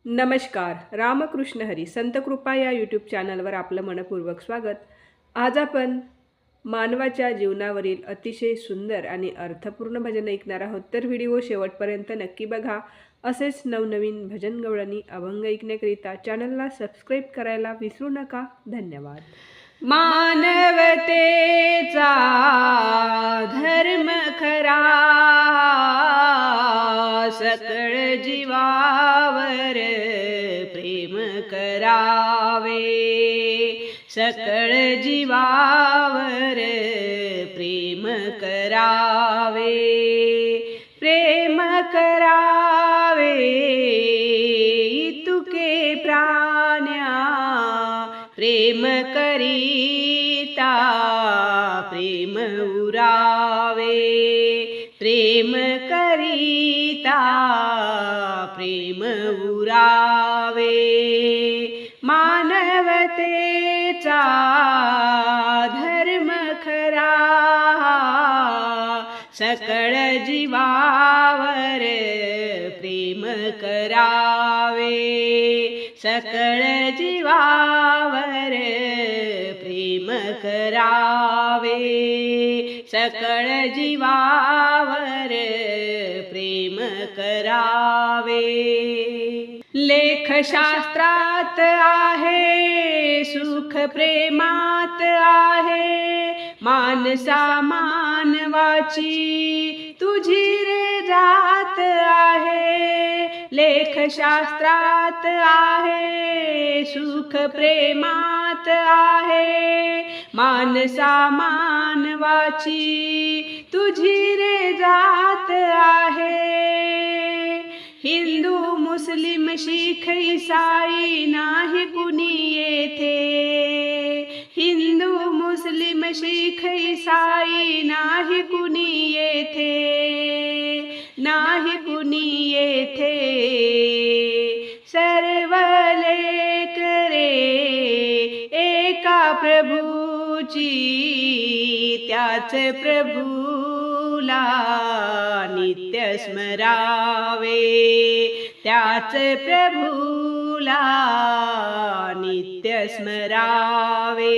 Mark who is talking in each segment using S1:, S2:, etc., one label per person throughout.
S1: नमस्कार. रामकृष्ण हरी संत कृपा या यूट्यूब चॅनलवर आपलं मनपूर्वक स्वागत. आज आपण मानवाच्या जीवनावरील अतिशय सुंदर आणि अर्थपूर्ण भजन ऐकणार आहोत. तर व्हिडिओ शेवटपर्यंत नक्की बघा. असेच नवनवीन भजन गवळणी अभंग ऐकण्याकरिता चॅनलला सबस्क्राईब करायला विसरू नका. धन्यवाद.
S2: मानवतेचा धर्म खरा, सकळ जीवावर प्रेम करावे, सकळ जीवावर प्रेम करावे, प्रेम करावे तुके प्राण्या, प्रेम करीता प्रेम उरावे, प्रेम करीता प्रेम उरावे, मानवतेचा धर्म खरा, सकळ जीवावर प्रेम करावे, सकळ जीवावर प्रेम करावे, सकळ जीवावर प्रेम करावे. लेखशास्त्रात आहे, सुख प्रेमात आहे, मानसा मानवाची तुझी रे जात आहे. लेखशास्त्रात आहे, सुख प्रेमात आहे, मानसा मानवाची तुझी रे जात आहे. हिंदू मुस्लिम शीख ईसाई नाही कुणी येथे, हिंदू मुस्लिम शीख ईसाई नाही कुणी येथे, नाही कुणी येथे. सर्व लेक रे एका प्रभूची, त्याच प्रभूला नित्य स्मरावे, त्याच प्रभूला नित्य स्मरावे.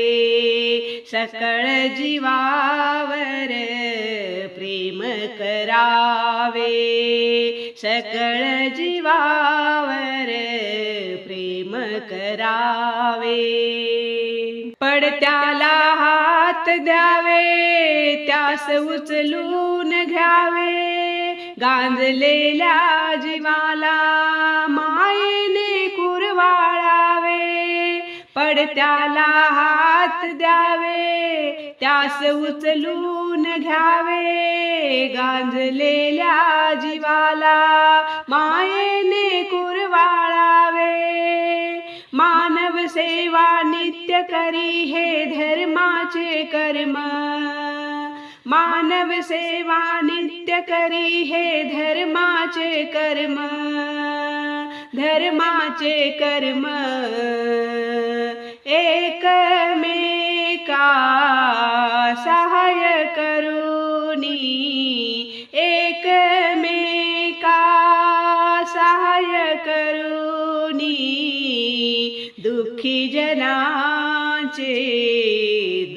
S2: सकळ जीवावर प्रेम करावे, सकळ जीवावर प्रेम करावे. पडत्याला हात द्यावे, त्यास उचलून घ्यावे, गांजलेल्या जीवाला मायेने कुरवाळावे. पडत्याला हात द्यावे, त्यास उचलून घ्यावे, गांजलेल्या जीवाला मायेने कुरवाळावे. मानव सेवा नित्य करी हे धर्माचे कर्म, मानव सेवा नित्य करी हे धर्माचे कर्म, धर्माचे कर्म. एकमेका सहाय्य करुनी, एकमेका सहाय्य करुनी, दुःखी जनाचे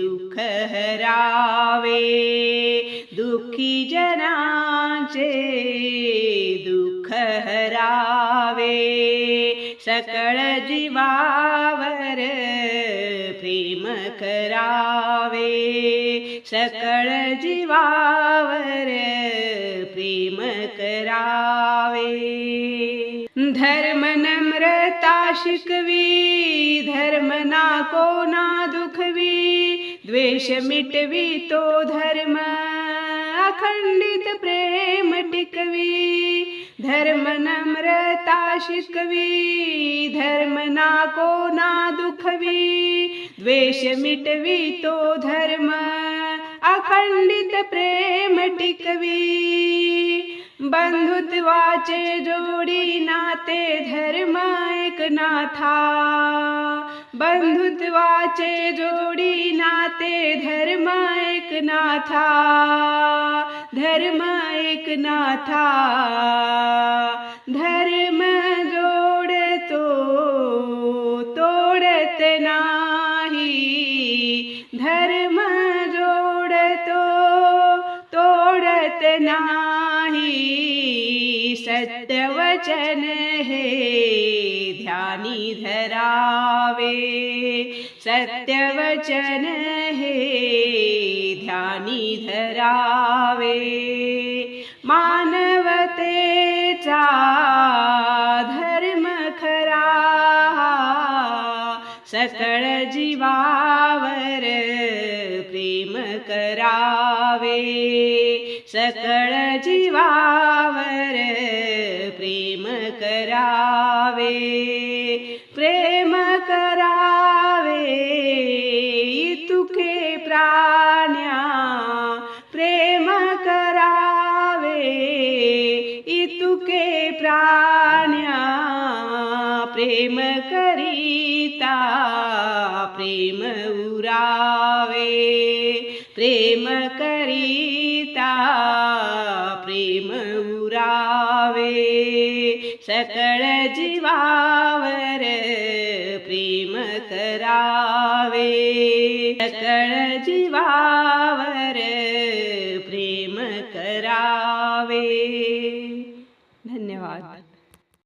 S2: दुःख हरावे, दुःखी जनाचे दुःख हरावे. सकळ जीवावर प्रेम करावे, सकळ जीवावर प्रेम करावे. धर्म नम्रता शिकवी, धर्म ना कोणा दुखवी, द्वेष मिटवी तो धर्म, अखंडित प्रेम टिकवी. धर्म नम्रता शिकवी, धर्म ना कोणा दुखवी, द्वेष मिटवी तो धर्म, अखंडित प्रेम टिकवी. बंधुत्वाचे जोडी नाते धर्म एक नाथा, बंधुत्वाचे जोडी नाते धर्म एक नाथा, धर्म एक नाथा. धर्म जोडते वचन हे ध्यानी धरावे, सत्य वचन हे ध्यानी धरावे, मानवतेचा धर्म खरा, सकळ जीवावर प्रेम करावे, सकळ जीवावर प्रेम करावे, प्रेम करावे इतुके प्राण्या, प्रेम करावे इतुके प्राण्या, प्रेम करीता प्रेम उरावे, प्रेम करीता प्रेम उरावे, सकळ जीवावर प्रेम करावे, सकळ जीवा